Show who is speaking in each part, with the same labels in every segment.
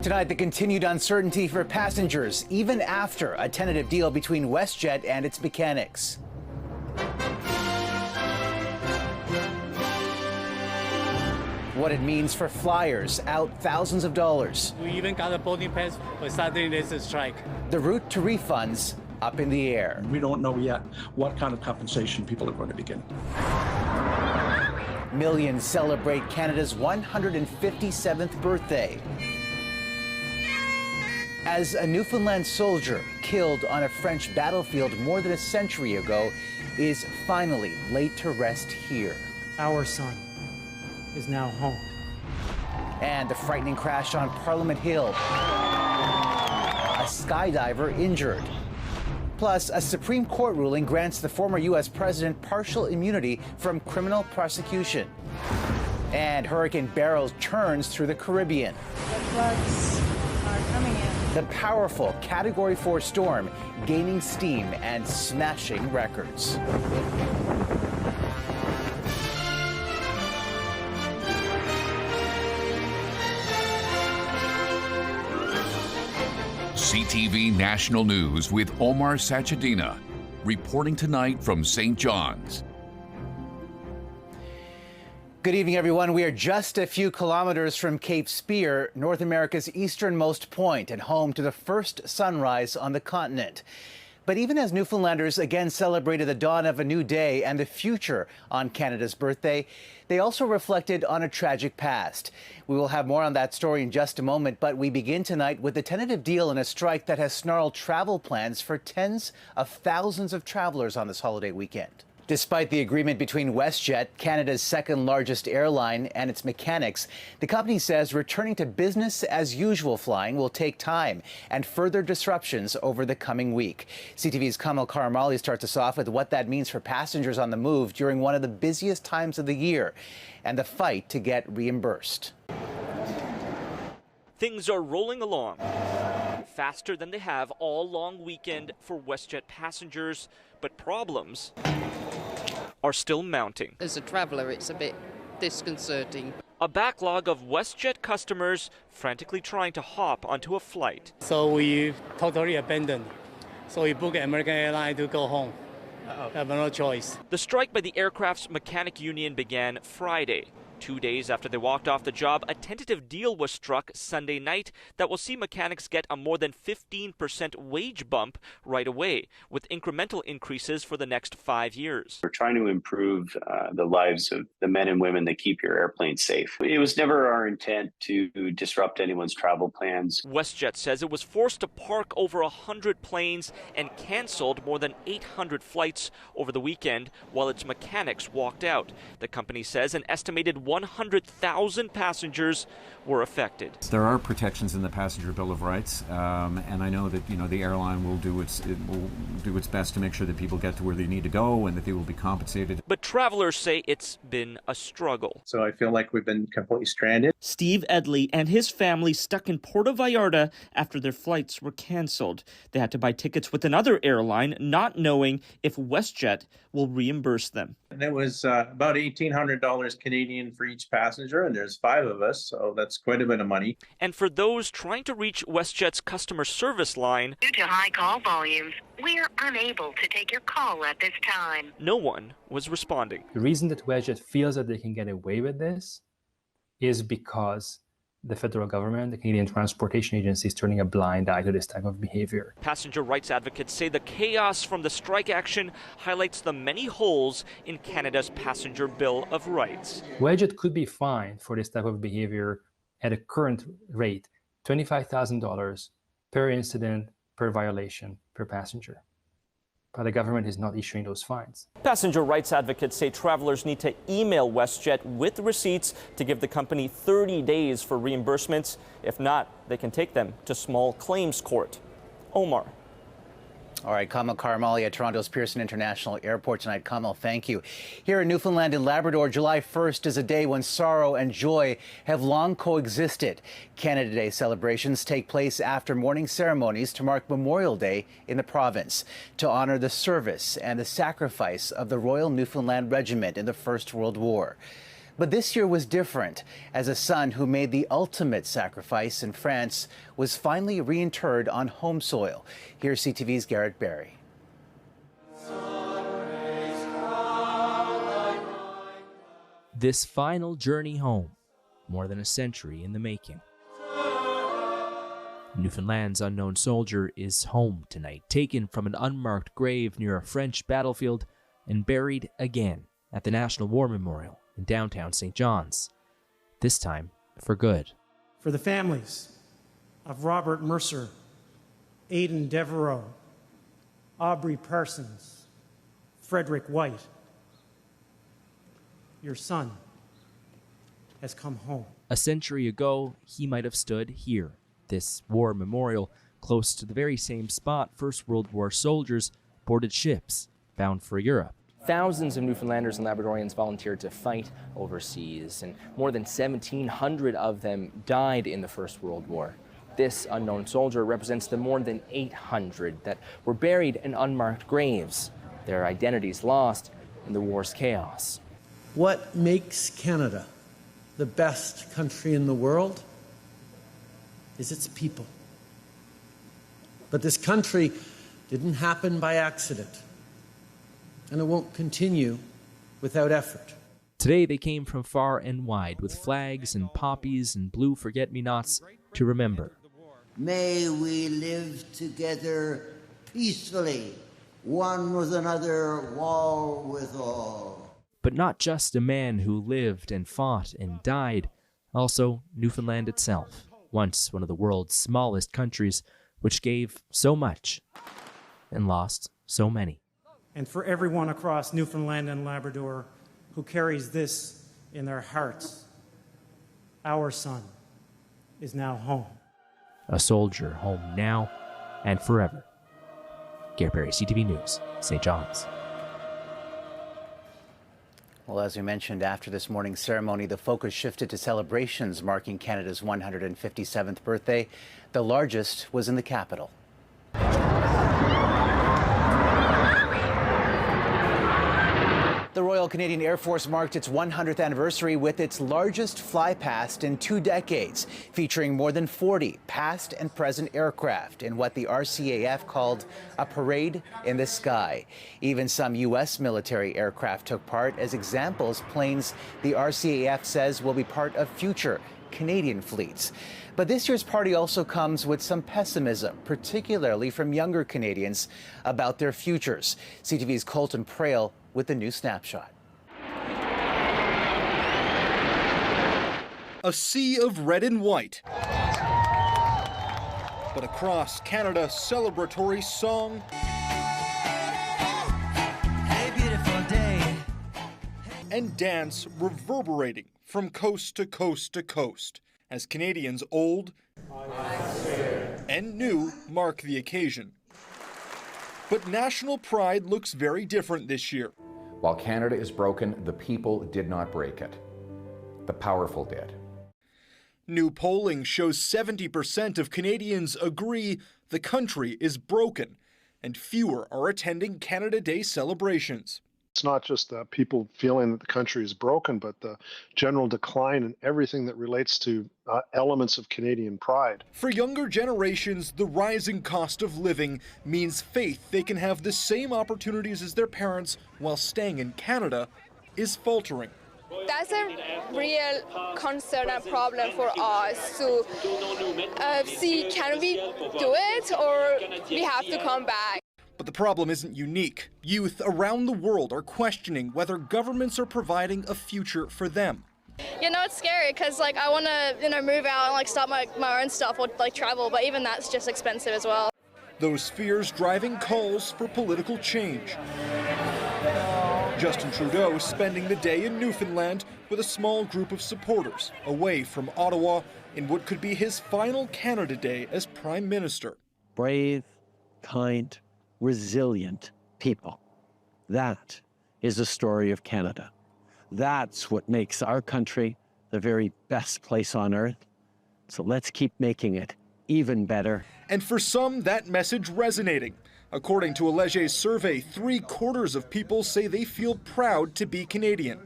Speaker 1: Tonight, the continued uncertainty for passengers, even after a tentative deal between WestJet and its mechanics. What it means for flyers, out thousands of dollars.
Speaker 2: We even got a boarding pass for Saturday day's strike.
Speaker 1: The route to refunds up in the air.
Speaker 3: We don't know yet what kind of compensation people are going to be getting.
Speaker 1: Millions celebrate Canada's 157th birthday as a Newfoundland soldier killed on a French battlefield more than a century ago is finally laid to rest here.
Speaker 4: Our son is now home.
Speaker 1: And the frightening crash on Parliament Hill. A skydiver injured. Plus, a Supreme Court ruling grants the former U.S. president partial immunity from criminal prosecution. And Hurricane Beryl churns through the Caribbean.
Speaker 5: The floods are coming in.
Speaker 1: The powerful Category 4 storm gaining steam and smashing records.
Speaker 6: CTV National News with Omar Sachedina, reporting tonight from St. John's.
Speaker 1: Good evening, everyone. We are just a few kilometers from Cape Spear, North America's easternmost point and home to the first sunrise on the continent. But even as Newfoundlanders again celebrated the dawn of a new day and the future on Canada's birthday, they also reflected on a tragic past. We will have more on that story in just a moment, but we begin tonight with a tentative deal in a strike that has snarled travel plans for tens of thousands of travelers on this holiday weekend. Despite the agreement between WestJet, Canada's second largest airline, and its mechanics, the company says returning to business as usual flying will take time and further disruptions over the coming week. CTV's Kamal Karamali starts us off with what that means for passengers on the move during one of the busiest times of the year and the fight to get reimbursed.
Speaker 7: Things are rolling along faster than they have all long weekend for WestJet passengers, but problems are still mounting.
Speaker 8: As a traveller, it's a bit disconcerting.
Speaker 7: A backlog of WestJet customers frantically trying to hop onto a flight.
Speaker 2: So we totally abandoned. So we booked American Airlines to go home. Have no choice.
Speaker 7: The strike by the aircraft's mechanic union began Friday. 2 days after they walked off the job, a tentative deal was struck Sunday night that will see mechanics get a more than 15% wage bump right away, with incremental increases for the next 5 years.
Speaker 9: We're trying to improve the lives of the men and women that keep your airplane safe. It was never our intent to disrupt anyone's travel plans.
Speaker 7: WestJet says it was forced to park over 100 planes and canceled more than 800 flights over the weekend while its mechanics walked out. The company says an estimated 100,000 passengers were affected.
Speaker 10: There are protections in the Passenger Bill of Rights, and I know that the airline will do its best to make sure that people get to where they need to go and that they will be compensated.
Speaker 7: But travelers say it's been a struggle.
Speaker 11: So I feel like we've been completely stranded.
Speaker 7: Steve Edley and his family stuck in Puerto Vallarta after their flights were canceled. They had to buy tickets with another airline, not knowing if WestJet will reimburse them.
Speaker 11: And it was about $1,800 Canadian for each passenger, and there's 5 of us, so that's quite a bit of money.
Speaker 7: And for those trying to reach WestJet's customer service line,
Speaker 12: due to high call volumes, we're unable to take your call at this time.
Speaker 7: No one was responding.
Speaker 4: The reason that WestJet feels that they can get away with this is because the federal government, the Canadian Transportation Agency, is turning a blind eye to this type of behavior.
Speaker 7: Passenger rights advocates say the chaos from the strike action highlights the many holes in Canada's Passenger Bill of Rights.
Speaker 4: WestJet could be fined for this type of behavior at a current rate, $25,000 per incident, per violation, per passenger. But the government is not issuing those fines.
Speaker 7: Passenger rights advocates say travelers need to email WestJet with receipts to give the company 30 days for reimbursements. If not, they can take them to small claims court. Omar.
Speaker 1: All right, Kamal Karamali at Toronto's Pearson International Airport tonight. Kamal, thank you. Here in Newfoundland and Labrador, July 1st is a day when sorrow and joy have long coexisted. Canada Day celebrations take place after morning ceremonies to mark Memorial Day in the province, to honor the service and the sacrifice of the Royal Newfoundland Regiment in the First World War. But this year was different, as a son who made the ultimate sacrifice in France was finally reinterred on home soil. Here's CTV's Garrett Barry.
Speaker 13: This final journey home, more than a century in the making. Newfoundland's unknown soldier is home tonight, taken from an unmarked grave near a French battlefield and buried again at the National War Memorial in downtown St. John's, this time for good.
Speaker 14: For the families of Robert Mercer, Aidan Devereaux, Aubrey Parsons, Frederick White, your son has come home.
Speaker 13: A century ago, he might have stood here, this war memorial, close to the very same spot First World War soldiers boarded ships bound for Europe.
Speaker 15: Thousands of Newfoundlanders and Labradorians volunteered to fight overseas, and more than 1,700 of them died in the First World War. This unknown soldier represents the more than 800 that were buried in unmarked graves, their identities lost in the war's chaos.
Speaker 16: What makes Canada the best country in the world is its people. But this country didn't happen by accident, and it won't continue without effort.
Speaker 13: Today they came from far and wide with flags and poppies and blue forget-me-nots to remember.
Speaker 17: May we live together peacefully, one with another, wall with all.
Speaker 13: But not just a man who lived and fought and died, also Newfoundland itself, once one of the world's smallest countries, which gave so much and lost so many.
Speaker 14: And for everyone across Newfoundland and Labrador who carries this in their hearts, our son is now home.
Speaker 13: A soldier home now and forever. Garrett Barry, CTV News, St. John's.
Speaker 1: Well, as we mentioned, after this morning's ceremony, the focus shifted to celebrations marking Canada's 157th birthday. The largest was in the capital. The Royal Canadian Air Force marked its 100th anniversary with its largest flypast in 2 decades, featuring more than 40 past and present aircraft in what the RCAF called a parade in the sky. Even some U.S. military aircraft took part as examples, planes the RCAF says will be part of future Canadian fleets. But this year's party also comes with some pessimism, particularly from younger Canadians about their futures. CTV's Colton Prale with the new snapshot.
Speaker 18: A sea of red and white. But across Canada, celebratory song. Hey, beautiful day. And dance reverberating from coast to coast to coast as Canadians old and new mark the occasion. But national pride looks very different this year.
Speaker 19: While Canada is broken, the people did not break it. The powerful did.
Speaker 18: New polling shows 70% of Canadians agree the country is broken, and fewer are attending Canada Day celebrations.
Speaker 20: It's not just people feeling that the country is broken, but the general decline in everything that relates to elements of Canadian pride.
Speaker 18: For younger generations, the rising cost of living means faith they can have the same opportunities as their parents while staying in Canada is faltering.
Speaker 21: That's a real concern and problem for us to see, can we do it or we have to come back?
Speaker 18: But the problem isn't unique. Youth around the world are questioning whether governments are providing a future for them.
Speaker 22: You know, it's scary because I want to, move out and start my own stuff or travel, but even that's just expensive as well.
Speaker 18: Those fears driving calls for political change. Justin Trudeau spending the day in Newfoundland with a small group of supporters away from Ottawa in what could be his final Canada Day as Prime Minister.
Speaker 23: Brave, kind, resilient people. That is the story of Canada. That's what makes our country the very best place on earth. So let's keep making it even better.
Speaker 18: And for some, that message resonating. According to a Leger survey, 3/4 of people say they feel proud to be Canadian.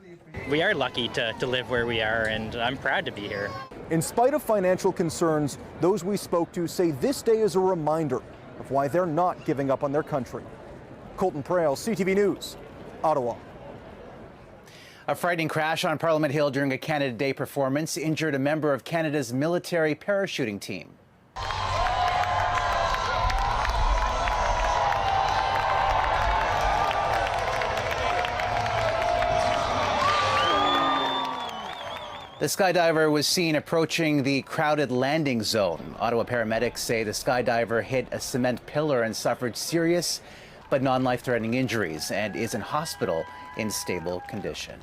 Speaker 3: We are lucky to live where we are, and I'm proud to be here.
Speaker 5: In spite of financial concerns, those we spoke to say this day is a reminder of why they're not giving up on their country. Colton Prale, CTV News, Ottawa.
Speaker 1: A frightening crash on Parliament Hill during a Canada Day performance injured a member of Canada's military parachuting team. The skydiver was seen approaching the crowded landing zone. Ottawa paramedics say the skydiver hit a cement pillar and suffered serious but non-life-threatening injuries and is in hospital in stable condition.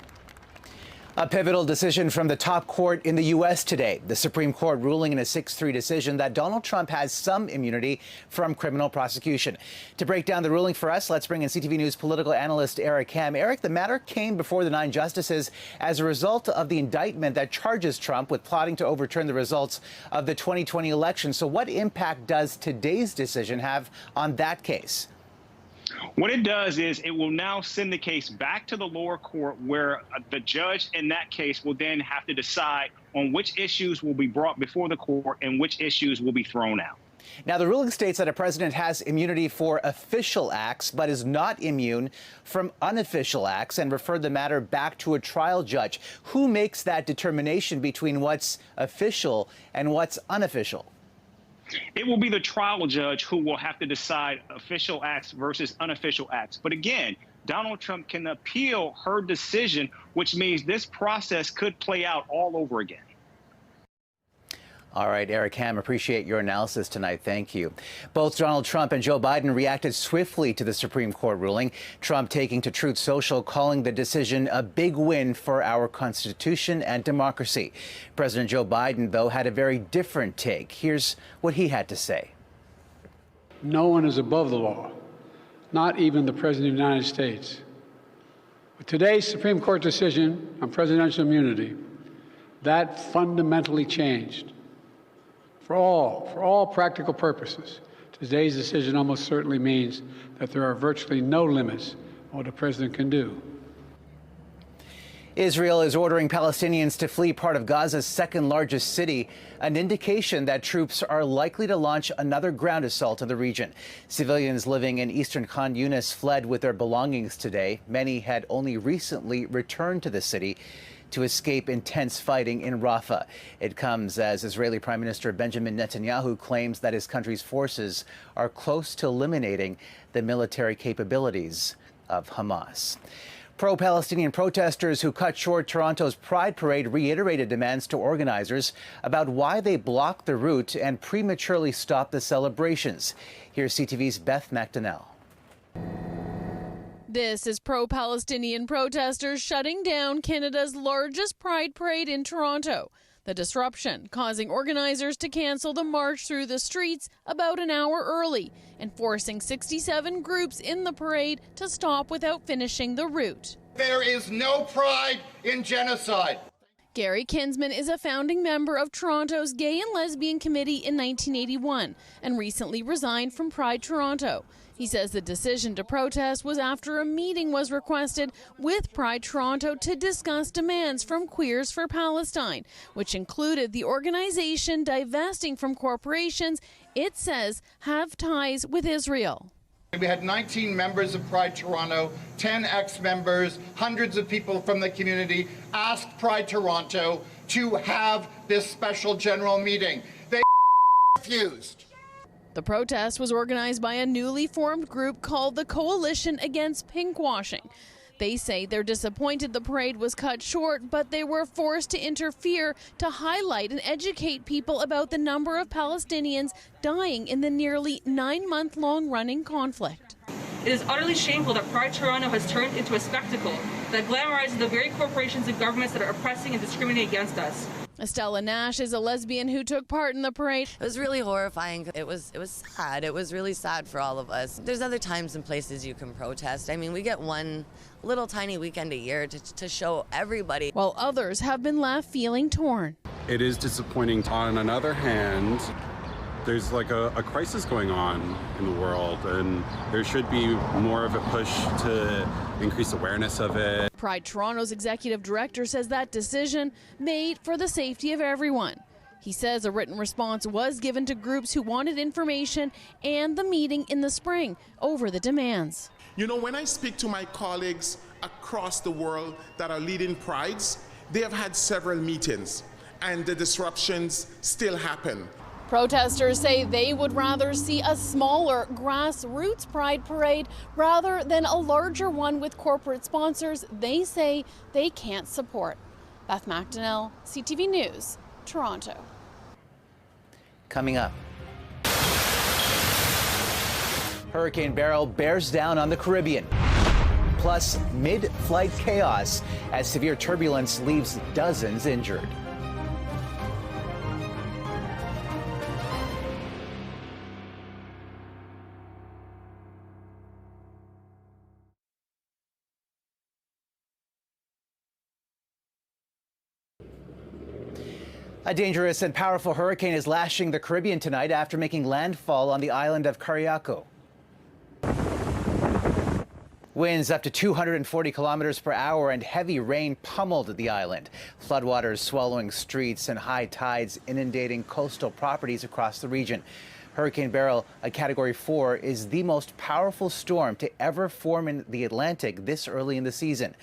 Speaker 1: A pivotal decision from the top court in the U.S. today. The Supreme Court ruling in a 6-3 decision that Donald Trump has some immunity from criminal prosecution. To break down the ruling for us, let's bring in CTV News political analyst Eric Ham. Eric, the matter came before the 9 justices as a result of the indictment that charges Trump with plotting to overturn the results of the 2020 election. So what impact does today's decision have on that case?
Speaker 6: What it does is it will now send the case back to the lower court where the judge in that case will then have to decide on which issues will be brought before the court and which issues will be thrown out.
Speaker 1: Now, the ruling states that a president has immunity for official acts, but is not immune from unofficial acts, and referred the matter back to a trial judge. Who makes that determination between what's official and what's unofficial?
Speaker 6: It will be the trial judge who will have to decide official acts versus unofficial acts. But again, Donald Trump can appeal her decision, which means this process could play out all over again.
Speaker 1: All right, Eric Ham, appreciate your analysis tonight. Thank you. Both Donald Trump and Joe Biden reacted swiftly to the Supreme Court ruling. Trump taking to Truth Social, calling the decision a big win for our Constitution and democracy. President Joe Biden, though, had a very different take. Here's what he had to say.
Speaker 24: No one is above the law, not even the President of the United States. With today's Supreme Court decision on presidential immunity, that fundamentally changed. For all practical purposes, today's decision almost certainly means that there are virtually no limits on what a president can do.
Speaker 1: Israel is ordering Palestinians to flee part of Gaza's second largest city, an indication that troops are likely to launch another ground assault in the region. Civilians living in eastern Khan Yunis fled with their belongings today. Many had only recently returned to the city to escape intense fighting in Rafah. It comes as Israeli Prime Minister Benjamin Netanyahu claims that his country's forces are close to eliminating the military capabilities of Hamas. Pro-Palestinian protesters who cut short Toronto's Pride Parade reiterated demands to organizers about why they blocked the route and prematurely stopped the celebrations. Here's CTV's Beth McDonnell.
Speaker 25: This is pro-Palestinian protesters shutting down Canada's largest Pride Parade in Toronto. The disruption causing organizers to cancel the march through the streets about an hour early and forcing 67 groups in the parade to stop without finishing the route.
Speaker 26: There is no pride in genocide.
Speaker 25: Gary Kinsman is a founding member of Toronto's Gay and Lesbian Committee in 1981 and recently resigned from Pride Toronto. He says the decision to protest was after a meeting was requested with Pride Toronto to discuss demands from Queers for Palestine, which included the organization divesting from corporations it says have ties with Israel.
Speaker 26: We had 19 members of Pride Toronto, 10 ex-members, hundreds of people from the community asked Pride Toronto to have this special general meeting. They refused.
Speaker 25: The protest was organized by a newly formed group called the Coalition Against Pinkwashing. They say they're disappointed the parade was cut short, but they were forced to interfere to highlight and educate people about the number of Palestinians dying in the nearly 9-month-long running conflict.
Speaker 27: It is utterly shameful that Pride Toronto has turned into a spectacle that glamorizes the very corporations and governments that are oppressing and discriminating against us.
Speaker 25: Estella Nash is a lesbian who took part in the parade.
Speaker 28: It was really horrifying. It was sad. It was really sad for all of us. There's other times and places you can protest. I mean, we get one little tiny weekend a year to show everybody.
Speaker 25: While others have been left feeling torn.
Speaker 29: It is disappointing. On another hand,
Speaker 2: there's like a crisis going on in the world, and there should be more of a push to increase awareness of it.
Speaker 25: Pride Toronto's executive director says that decision made for the safety of everyone. He says a written response was given to groups who wanted information and the meeting in the spring over the demands.
Speaker 4: You know, when I speak to my colleagues across the world that are leading prides, they have had several meetings and the disruptions still happen.
Speaker 25: Protesters say they would rather see a smaller grassroots pride parade rather than a larger one with corporate sponsors they say they can't support. Beth McDonnell, CTV News, Toronto.
Speaker 1: Coming up. Hurricane Beryl bears down on the Caribbean. Plus, mid-flight chaos as severe turbulence leaves dozens injured. A dangerous and powerful hurricane is lashing the Caribbean tonight after making landfall on the island of Cariaco. Winds up to 240 kilometers per hour and heavy rain pummeled the island. Floodwaters swallowing streets and high tides inundating coastal properties across the region. Hurricane Beryl, a Category 4, is the most powerful storm to ever form in the Atlantic this early in the season.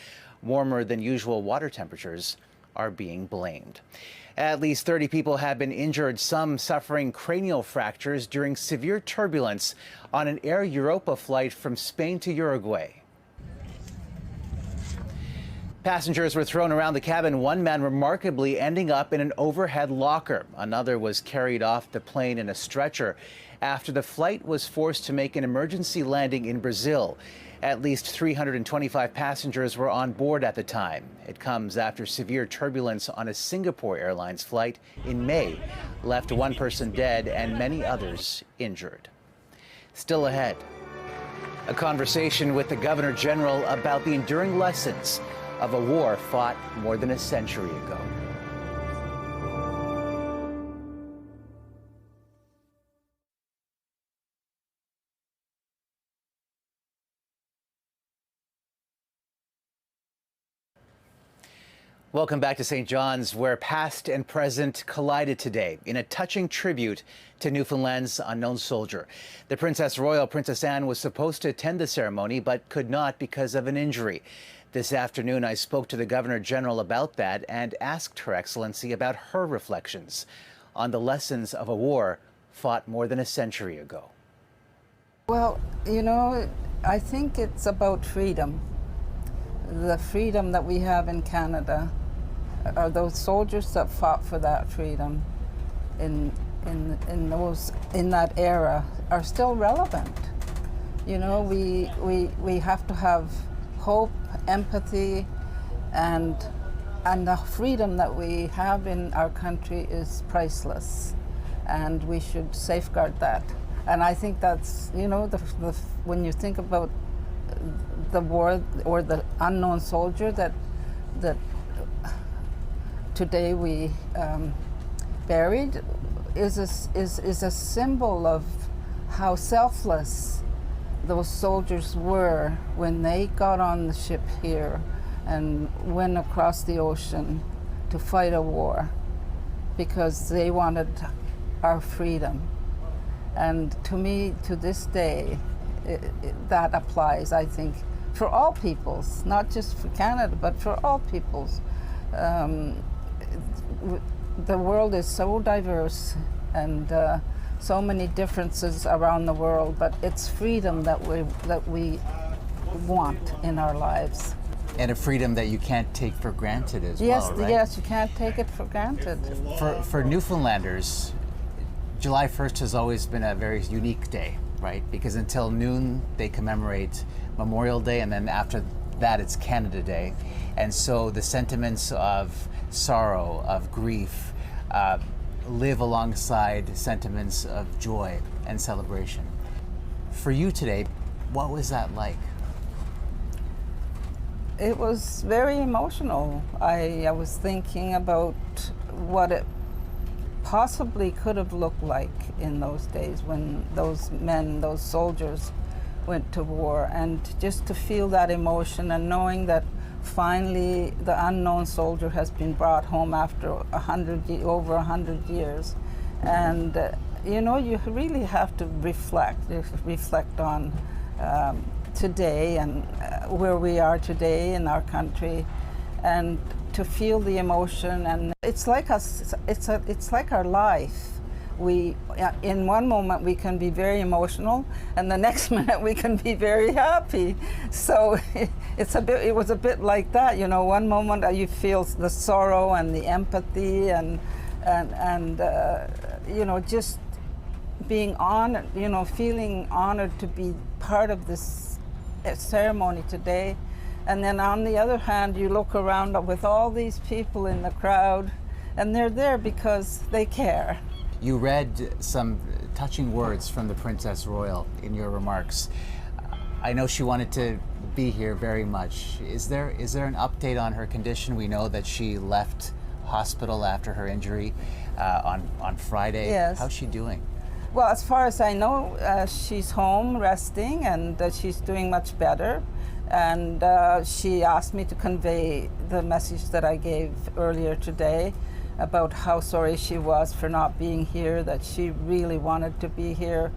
Speaker 1: Warmer than usual water temperatures are being blamed. At least 30 people have been injured, some suffering cranial fractures during severe turbulence on an Air Europa flight from Spain to Uruguay. Passengers were thrown around the cabin, one man remarkably ending up in an overhead locker. Another was carried off the plane in a stretcher after the flight was forced to make an emergency landing in Brazil. At least 325 passengers were on board at the time. It comes after severe turbulence on a Singapore Airlines flight in May left one person dead and many others injured. Still ahead, a conversation with the Governor General about the enduring lessons of a war fought more than a century ago. Welcome back to St. John's, where past and present collided today in a touching tribute to Newfoundland's unknown soldier. The Princess Royal, Princess Anne, was supposed to attend the ceremony but could not because of an injury. This afternoon, I spoke to the Governor General about that and asked Her Excellency about her reflections on the lessons of a war fought more than a century ago.
Speaker 7: Well, you know, I think it's about freedom. The freedom that we have in Canada. Those soldiers that fought for that freedom in that era are still relevant. You know, we have to have hope, empathy, and the freedom that we have in our country is priceless, and we should safeguard that. And I think that's, you know, when you think about the war or the unknown soldier that today we buried is a symbol of how selfless those soldiers were when they got on the ship here and went across the ocean to fight a war because they wanted our freedom. And to me, to this day, that applies, I think, for all peoples, not just for Canada, but for all peoples. The world is so diverse and so many differences around the world, but it's freedom that we want in our lives.
Speaker 1: And a freedom that you can't take for granted as well, right?
Speaker 7: Yes, you can't take it for granted.
Speaker 1: For Newfoundlanders, July 1st has always been a very unique day, right? Because until noon, they commemorate Memorial Day, and then after that, it's Canada Day. And so the sentiments of sorrow, of grief, live alongside sentiments of joy and celebration. For you today, what was that like?
Speaker 7: It was very emotional. I was thinking about what it possibly could have looked like in those days when those men, those soldiers went to war. And just to feel that emotion and knowing that finally the unknown soldier has been brought home after over 100 years. And you know, you really have to reflect on today and where we are today in our country, and to feel the emotion. And it's like us, it's like our life. We, in one moment we can be very emotional, and the next minute we can be very happy. So it was a bit like that, you know. One moment you feel the sorrow and the empathy, and you know, just being honored, you know, feeling honored to be part of this ceremony today. And then on the other hand, you look around with all these people in the crowd, and they're there because they care.
Speaker 1: You read some touching words from the Princess Royal in your remarks. I know she wanted to be here very much. Is there an update on her condition? We know that she left hospital after her injury on Friday.
Speaker 7: Yes.
Speaker 1: How's she doing?
Speaker 7: Well, as far as I know, she's home resting, and she's doing much better. And she asked me to convey the message that I gave earlier today about how sorry she was for not being here, that she really wanted to be here.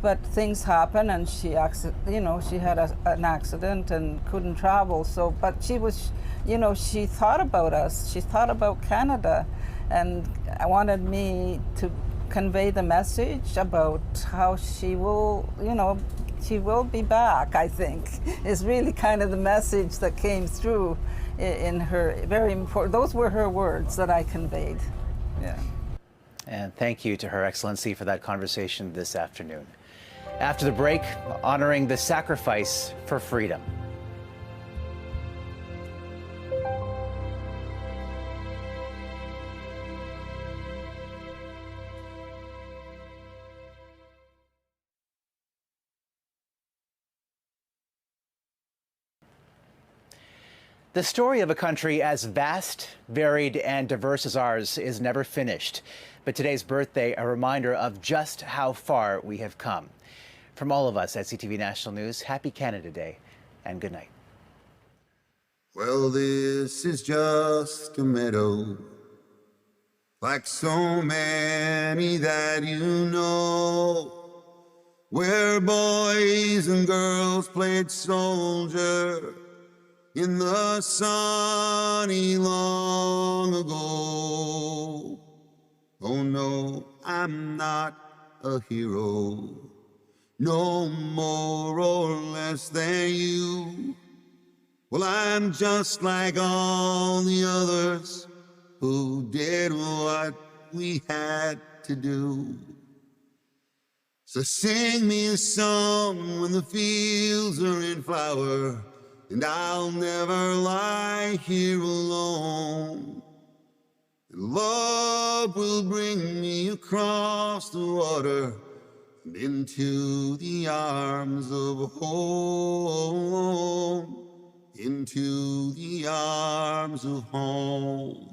Speaker 7: But things happen, and she had an accident and couldn't travel. So, but she was, you know, she thought about us. She thought about Canada, and I wanted me to convey the message about how she will, you know, she will be back, I think, is really kind of the message that came through in her. Very important. Those were her words that I conveyed. Yeah.
Speaker 1: And thank you to Her Excellency for that conversation this afternoon. After the break, honoring the sacrifice for freedom. The story of a country as vast, varied, and diverse as ours is never finished. But today's birthday, a reminder of just how far we have come. From all of us at CTV National News, happy Canada Day and good night.
Speaker 8: Well, this is just a meadow, like so many that you know, where boys and girls played soldier in the sunny long ago. Oh no, I'm not a hero, no more or less than you. Well, I'm just like all the others who did what we had to do. So sing me a song when the fields are in flower, and I'll never lie here alone. And love will bring me across the water and into the arms of home, into the arms of home.